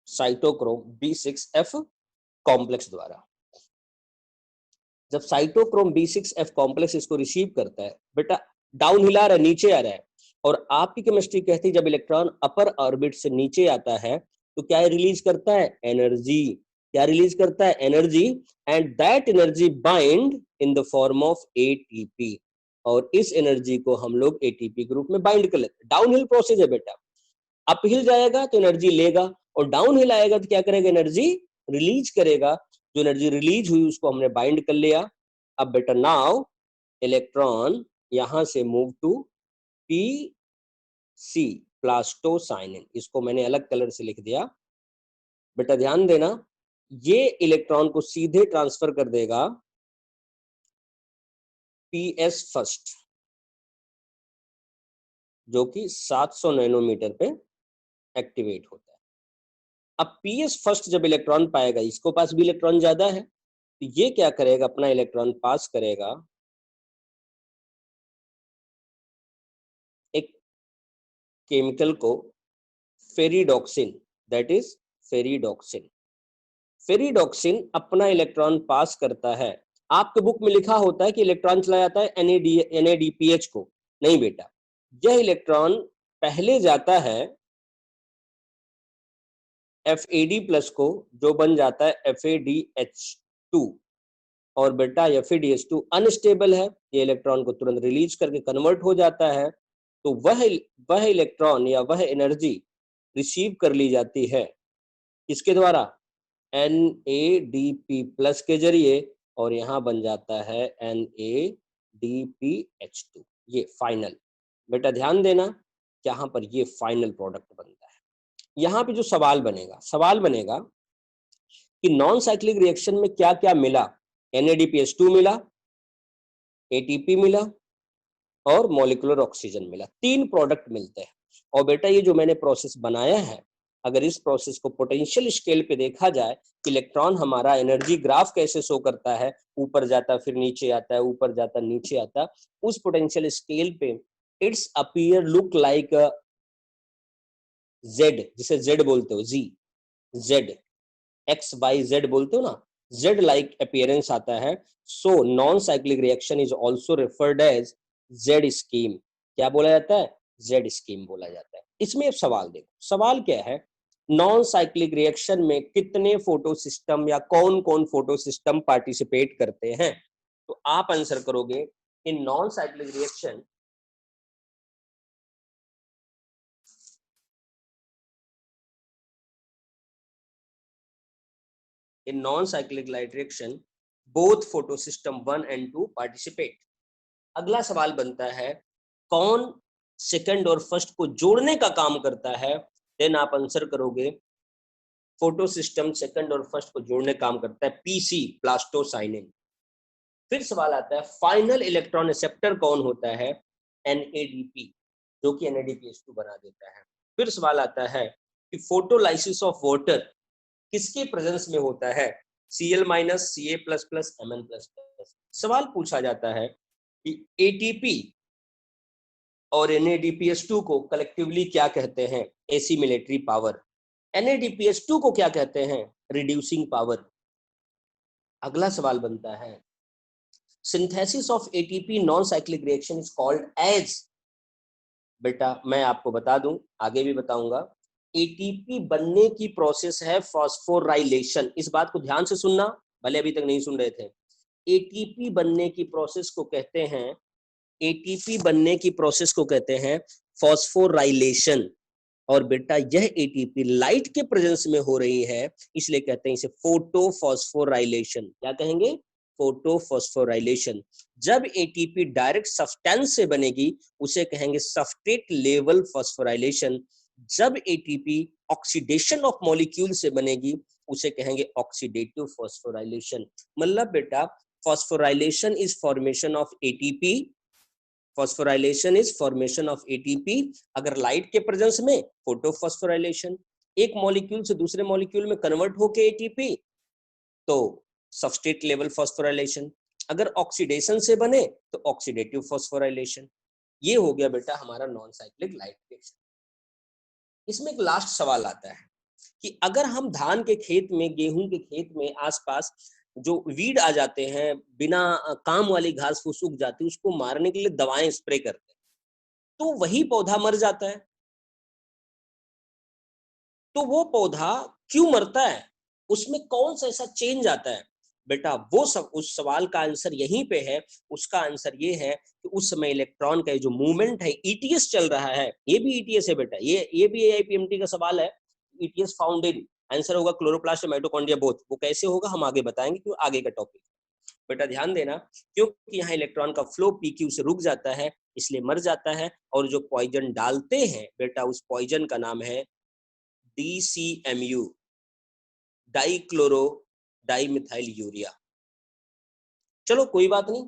साइटोक्रोम B6F कॉम्प्लेक्स द्वारा। जब साइटोक्रोम B6F कॉम्प्लेक्स इसको रिसीव करता है, बेटा डाउन हिल आ रहा है, नीचे आ रहा है, और आपकी केमिस्ट्री कहती है जब इलेक्ट्रॉन अपर ऑर्बिट से नीचे आता है तो क्या रिलीज करता है, एनर्जी। क्या रिलीज करता है, energy. And that energy bind in the form of ATP, और इस एनर्जी को हम लोग ATP के रूप में बाइंड कर लेते हैं। डाउन हिल प्रोसेस है बेटा, अप हिल जाएगा तो एनर्जी लेगा, और डाउन हिल आएगा तो क्या करेगा, एनर्जी रिलीज करेगा। जो एनर्जी रिलीज हुई उसको हमने बाइंड कर लिया। अब बेटा नाउ इलेक्ट्रॉन यहां से मूव टू PC प्लास्टोसाइनिन, इसको मैंने अलग कलर से लिख दिया। बेटा ध्यान देना, ये इलेक्ट्रॉन को सीधे ट्रांसफर कर देगा PS फर्स्ट, जो कि 700 नैनोमीटर पे एक्टिवेट होता है। अब PS फर्स्ट जब इलेक्ट्रॉन पाएगा, इसको पास भी इलेक्ट्रॉन ज्यादा है, तो ये क्या करेगा, अपना इलेक्ट्रॉन पास करेगा एक केमिकल को ferredoxin, that is ferredoxin. Ferredoxin अपना इलेक्ट्रॉन पास करता है। आपके बुक में लिखा होता है कि इलेक्ट्रॉन चला जाता है NADPH को, नहीं बेटा, यह इलेक्ट्रॉन पहले जाता है FAD प्लस को, जो बन जाता है FADH2, और बेटा FADH2 अनस्टेबल है, ये इलेक्ट्रॉन को तुरंत रिलीज करके कन्वर्ट हो जाता है। तो वह इलेक्ट्रॉन या वह एनर्जी रिसीव कर ली जाती है किसके द्वारा, NADP प्लस के जरिए, और यहां बन जाता है NADPH2। ये फाइनल, बेटा ध्यान देना, यहां पर ये फाइनल प्रोडक्ट बनता है। यहां पे जो सवाल बनेगा कि नॉन साइक्लिक रिएक्शन में क्या क्या मिला, NADPH2 मिला, ATP मिला, और मॉलिक्यूलर ऑक्सीजन मिला। तीन प्रोडक्ट मिलते हैं। और बेटा ये जो मैंने प्रोसेस बनाया है, अगर इस प्रोसेस को पोटेंशियल स्केल पे देखा जाए, इलेक्ट्रॉन हमारा एनर्जी ग्राफ कैसे शो करता है, ऊपर जाता फिर नीचे आता है, ऊपर जाता नीचे आता, उस पोटेंशियल स्केल पे it's appear look like Z, जिसे जेड बोलते हो, जी, जेड, एक्स वाई जेड बोलते हो ना, जेड लाइक अपीयरेंस आता है। So non cyclic reaction is also referred as Z scheme. क्या बोला जाता है? जेड स्कीम बोला जाता है। इसमें अब सवाल देखो, सवाल क्या है, नॉन साइक्लिक रिएक्शन में कितने फोटो सिस्टम या कौन कौन फोटो सिस्टम पार्टिसिपेट करते हैं? तो आप आंसर करोगे in non cyclic reaction in non-cyclic light reaction both photosystem 1 and 2 participate। अगला सवाल बनता है, कौन सेकंड और फर्स्ट को जोड़ने का काम करता है? देन आप आंसर करोगे फोटो सिस्टम सेकंड और फर्स्ट को जोड़ने का काम करता है पीसी, प्लास्टोसाइनिन। फिर सवाल आता है, फाइनल इलेक्ट्रॉन एक्सेप्टर कौन होता है? एनएडीपी, जो कि NADPH2 बना देता है। फिर सवाल आता है कि फोटोलाइसिस ऑफ वाटर किसके प्रेजेंस में होता है? Cl minus, Ca plus plus, Mn plus plus. सवाल पूछा जाता है कि एटीपी और NADPH2 को कलेक्टिवली क्या कहते हैं? Assimilatory power. NADPH2 को क्या कहते हैं? Reducing power. अगला सवाल बनता है, synthesis of ATP non cyclic reaction is called as. बेटा मैं आपको बता दूं, आगे भी बताऊंगा, एटीपी बनने की प्रोसेस है फॉस्फोराइलेशन। इस बात को ध्यान से सुनना, भले अभी तक नहीं सुन रहे थे। एटीपी बनने की प्रोसेस को कहते हैं, एटीपी बनने की प्रोसेस को कहते हैं फॉस्फोराइलेशन। और बेटा यह एटीपी लाइट के प्रेजेंस में हो रही है, इसलिए कहते हैं इसे फोटोफॉस्फोराइलेशन। क्या कहेंगे? फोटोफॉस्फोराइलेशन। जब एटीपी डायरेक्ट सब्सटेंस से बनेगी उसे कहेंगे सब्सट्रेट लेवल फॉस्फोराइलेशन। जब एटीपी ऑक्सीडेशन ऑफ मॉलिक्यूल से बनेगी उसे कहेंगे ऑक्सीडेटिव फॉस्फोराइलेशन। मतलब बेटा phosphorylation is formation of ATP, phosphorylation is formation of ATP. अगर लाइट के प्रेजेंस में फोटोफॉस्फोराइलेशन, एक मॉलिक्यूल से दूसरे मॉलिक्यूल में कन्वर्ट होके एटीपी तो सबस्ट्रेट लेवल फॉस्फोराइलेशन, अगर ऑक्सीडेशन से बने तो ऑक्सीडेटिव फॉस्फोराइलेशन। ये हो गया बेटा हमारा नॉन साइक्लिक लाइट रिएक्शन। इसमें एक लास्ट सवाल आता है कि अगर हम धान के खेत में, गेहूं के खेत में आसपास जो वीड आ जाते हैं, बिना काम वाली घास फूस उग जाती है, उसको मारने के लिए दवाएं स्प्रे करते हैं, तो वही पौधा मर जाता है। तो वो पौधा क्यों मरता है? उसमें कौन सा ऐसा चेंज आता है? बेटा वो सब, उस सवाल का आंसर यहीं पे है। उसका आंसर ये है कि उस समय इलेक्ट्रॉन का जो मूवमेंट है, ईटीएस चल रहा है, ये भी ईटीएस है बेटा, ये भी AIPMT का सवाल है। ईटीएस फाउंड इन, आंसर होगा क्लोरोप्लास्ट और माइटोकॉन्ड्रिया बोथ। वो कैसे होगा हम आगे बताएंगे, क्यों आगे का टॉपिक। बेटा ध्यान देना, क्योंकि यहाँ इलेक्ट्रॉन का फ्लो PQ से रुक जाता है, इसलिए मर जाता है। और जो पॉइजन डालते हैं बेटा, उस पॉइजन का नाम है DCMU, डाइक्लोरो डाइमिथाइल यूरिया। चलो कोई बात नहीं,